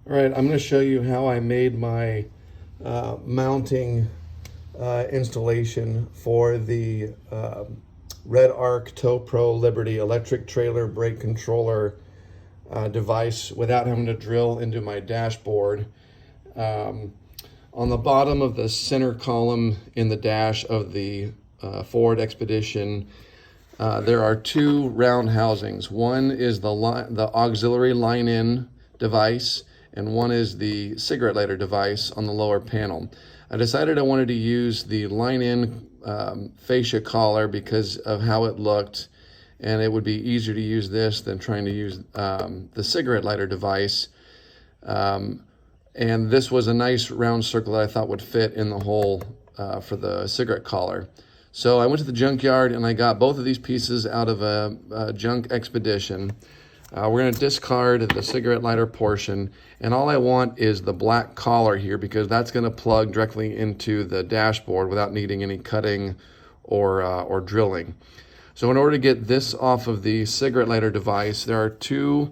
All right, I'm going to show you how I made my mounting installation for the Red Arc TowPro Liberty electric trailer brake controller device without having to drill into my dashboard. On the bottom of the center column in the dash of the Ford Expedition, there are two round housings. One is the auxiliary line-in device, and one is the cigarette lighter device on the lower panel. I decided I wanted to use the line-in fascia collar because of how it looked, and it would be easier to use this than trying to use the cigarette lighter device. And this was a nice round circle that I thought would fit in the hole for the cigarette collar. So I went to the junkyard and I got both of these pieces out of a junk Expedition. We're going to discard the cigarette lighter portion, and all I want is the black collar here because that's going to plug directly into the dashboard without needing any cutting or drilling. So in order to get this off of the cigarette lighter device, there are two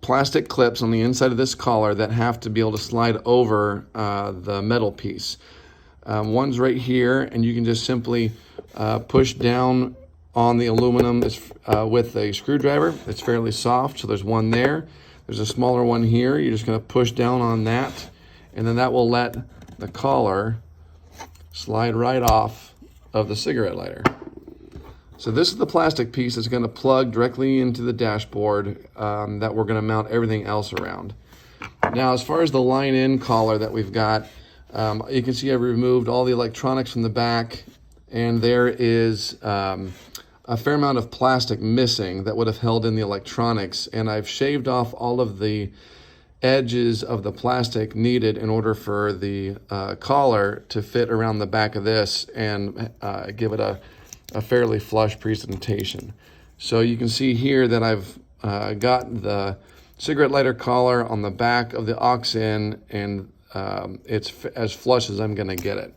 plastic clips on the inside of this collar that have to be able to slide over the metal piece. One's right here, and you can just simply push down on the aluminum with a screwdriver. It's fairly soft, so there's one there. There's a smaller one here. You're just going to push down on that, and then that will let the collar slide right off of the cigarette lighter. So this is the plastic piece that's going to plug directly into the dashboard that we're going to mount everything else around. Now, as far as the line-in collar that we've got, you can see I've removed all the electronics from the back, and there is a fair amount of plastic missing that would have held in the electronics, and I've shaved off all of the edges of the plastic needed in order for the collar to fit around the back of this and give it a fairly flush presentation. So you can see here that I've got the cigarette lighter collar on the back of the aux-in, and it's as flush as I'm going to get it.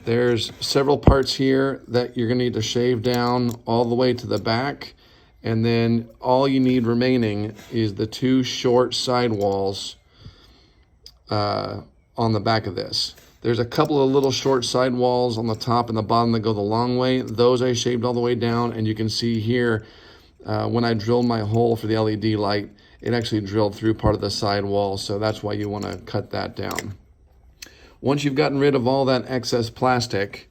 There's several parts here that you're going to need to shave down all the way to the back, and then all you need remaining is the two short sidewalls on the back of this. There's a couple of little short sidewalls on the top and the bottom that go the long way. Those I shaved all the way down, and you can see here when I drilled my hole for the LED light, it actually drilled through part of the sidewall, so that's why you want to cut that down. Once you've gotten rid of all that excess plastic,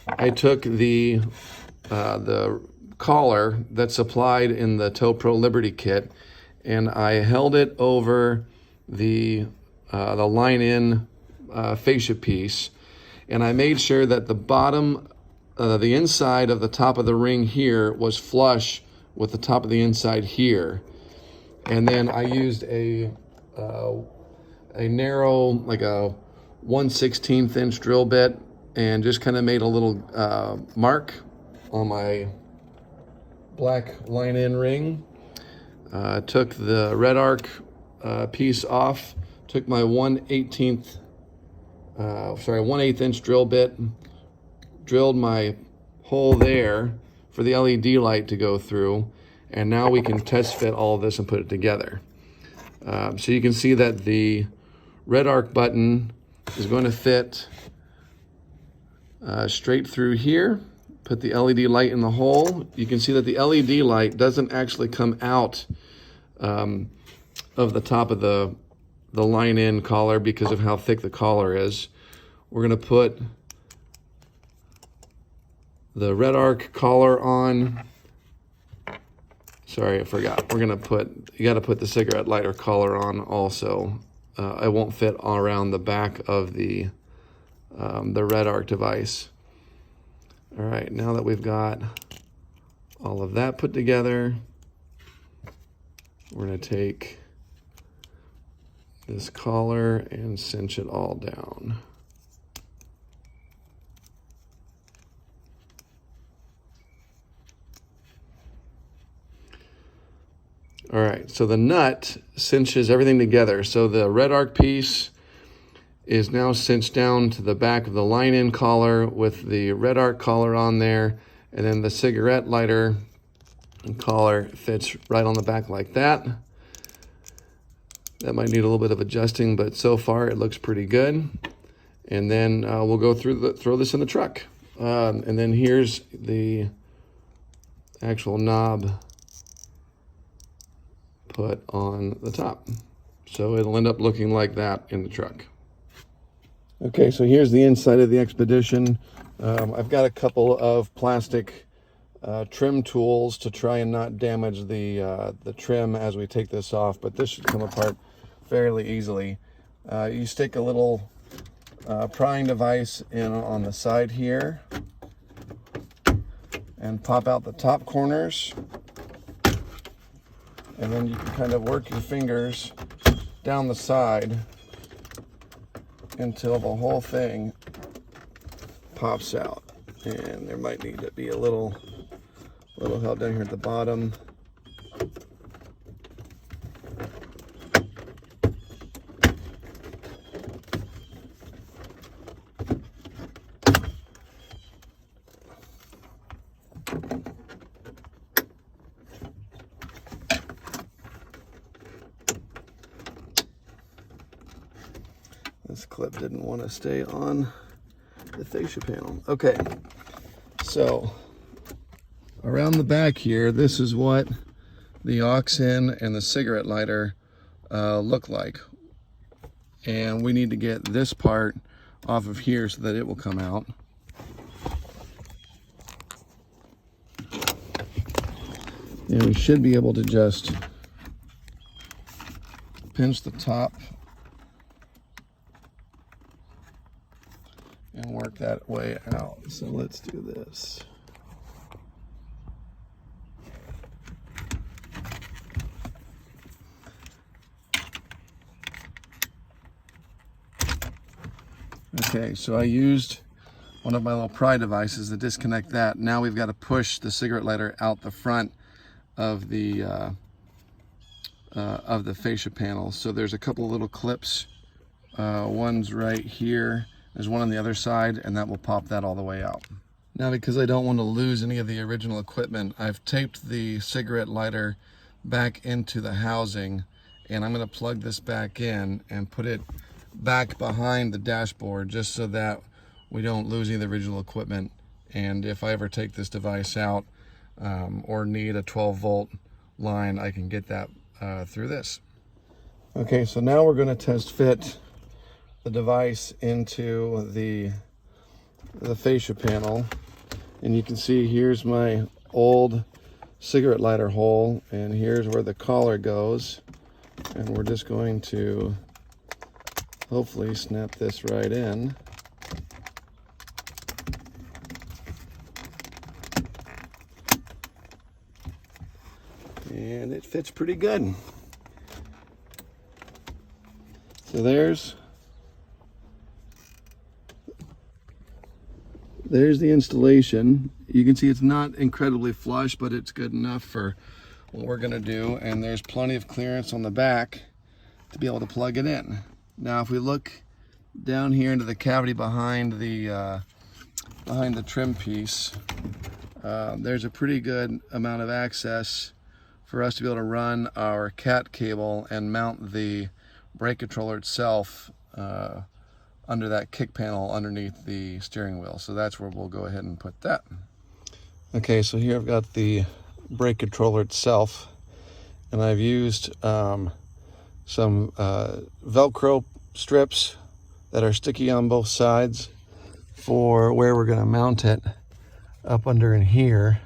I took the collar that's supplied in the TowPro Liberty kit, and I held it over the line-in fascia piece, and I made sure that the bottom, the inside of the top of the ring here was flush with the top of the inside here. And then I used a narrow, like a 1/16 inch drill bit, and just kind of made a little mark on my black line-in ring. Took the Red Arc piece off, took my 1/8 inch drill bit, drilled my hole there for the LED light to go through, and now we can test fit all of this and put it together. So you can see that the Red Arc button is going to fit straight through here. Put the LED light in the hole. You can see that the LED light doesn't actually come out of the top of the line-in collar because of how thick the collar is. We're going to put the Red Arc collar on. Sorry, I forgot. You got to put the cigarette lighter collar on also. It won't fit around the back of the Red Arc device. All right, now that we've got all of that put together, we're going to take this collar and cinch it all down. All right, so the nut cinches everything together. So the Red Arc piece is now cinched down to the back of the line-in collar with the Red Arc collar on there, and then the cigarette lighter collar fits right on the back like that. That might need a little bit of adjusting, but so far it looks pretty good. And then we'll go throw this in the truck. And then here's the actual knob put on the top. So it'll end up looking like that in the truck. Okay, so here's the inside of the Expedition. I've got a couple of plastic trim tools to try and not damage the trim as we take this off, but this should come apart fairly easily. You stick a little prying device in on the side here and pop out the top corners, and then you can kind of work your fingers down the side until the whole thing pops out. And there might need to be a little help down here at the bottom. This clip didn't want to stay on the fascia panel. Okay, so around the back here, this is what the aux in and the cigarette lighter look like. And we need to get this part off of here so that it will come out. And we should be able to just pinch the top and work that way out. So let's do this. Okay, so I used one of my little pry devices to disconnect that. Now we've got to push the cigarette lighter out the front of the fascia panel. So there's a couple of little clips. One's right here. There's one on the other side, and that will pop that all the way out. Now, because I don't want to lose any of the original equipment, I've taped the cigarette lighter back into the housing, and I'm going to plug this back in and put it back behind the dashboard just so that we don't lose any of the original equipment. And if I ever take this device out or need a 12-volt line, I can get that through this. Okay, so now we're going to test fit the device into the fascia panel, and you can see here's my old cigarette lighter hole, and here's where the collar goes, and we're just going to hopefully snap this right in. And it fits pretty good. So there's the installation. You can see it's not incredibly flush, but it's good enough for what we're going to do. And there's plenty of clearance on the back to be able to plug it in. Now, if we look down here into the cavity behind the trim piece, there's a pretty good amount of access for us to be able to run our cat cable and mount the brake controller itself under that kick panel underneath the steering wheel. So that's where we'll go ahead and put that. Okay, so here I've got the brake controller itself, and I've used some Velcro strips that are sticky on both sides for where we're going to mount it up under in here.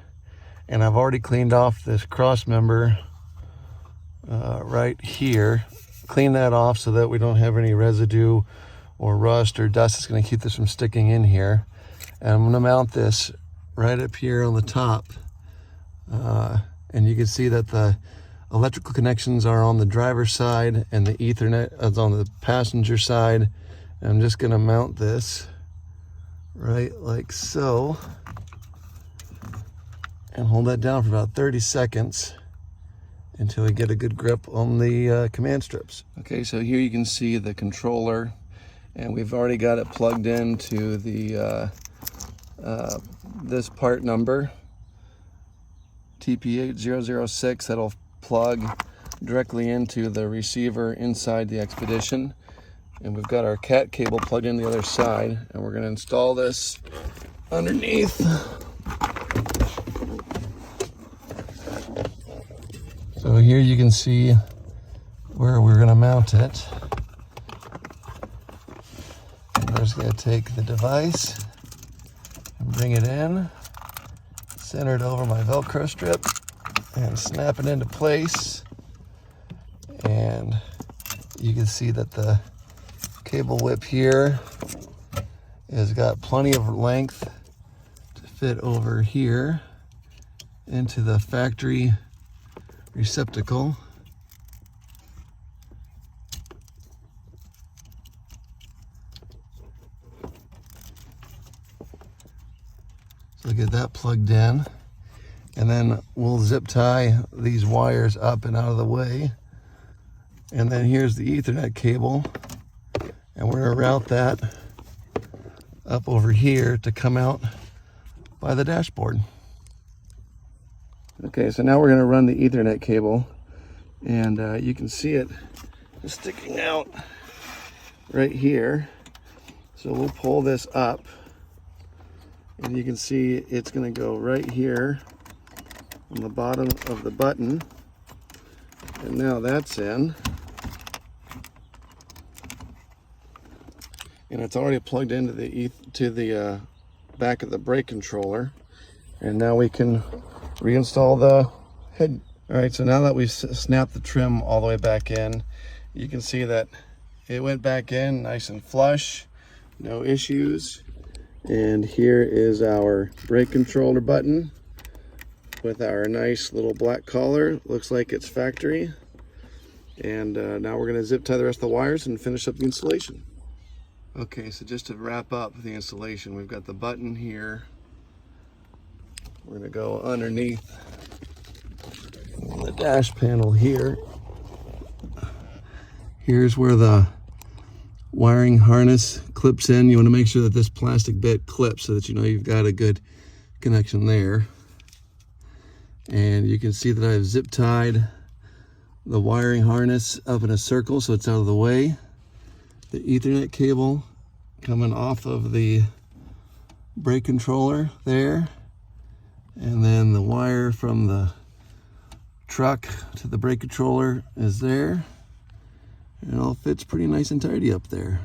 And I've already cleaned off this cross member right here. Clean that off so that we don't have any residue or rust or dust that's going to keep this from sticking in here. And I'm going to mount this right up here on the top. And you can see that the electrical connections are on the driver's side and the Ethernet is on the passenger side. And I'm just going to mount this right like so and hold that down for about 30 seconds until we get a good grip on the command strips. Okay, so here you can see the controller, and we've already got it plugged into the this part number TP8006. That'll plug directly into the receiver inside the Expedition. And we've got our cat cable plugged in the other side, and we're going to install this underneath. So here you can see where we're going to mount it. I'm just going to take the device and bring it in, center it over my Velcro strip, and snap it into place. And you can see that the cable whip here has got plenty of length to fit over here into the factory receptacle. So get that plugged in, and then we'll zip tie these wires up and out of the way. And then here's the Ethernet cable, and we're going to route that up over here to come out by the dashboard. Okay, so now we're going to run the Ethernet cable, and you can see it sticking out right here. So we'll pull this up, and you can see it's going to go right here on the bottom of the button. And now that's in. And it's already plugged into the back of the brake controller. And now we can reinstall the head. All right, so now that we've snapped the trim all the way back in, you can see that it went back in nice and flush, no issues. And here is our brake controller button with our nice little black collar. Looks like it's factory. And now we're going to zip tie the rest of the wires and finish up the installation. Okay, so just to wrap up the installation, we've got the button here. We're going to go underneath the dash panel here. Here's where the wiring harness clips in. You want to make sure that this plastic bit clips so that you know you've got a good connection there. And you can see that I've zip tied the wiring harness up in a circle so it's out of the way. The Ethernet cable coming off of the brake controller there, and then the wire from the truck to the brake controller is there. It all fits pretty nice and tidy up there.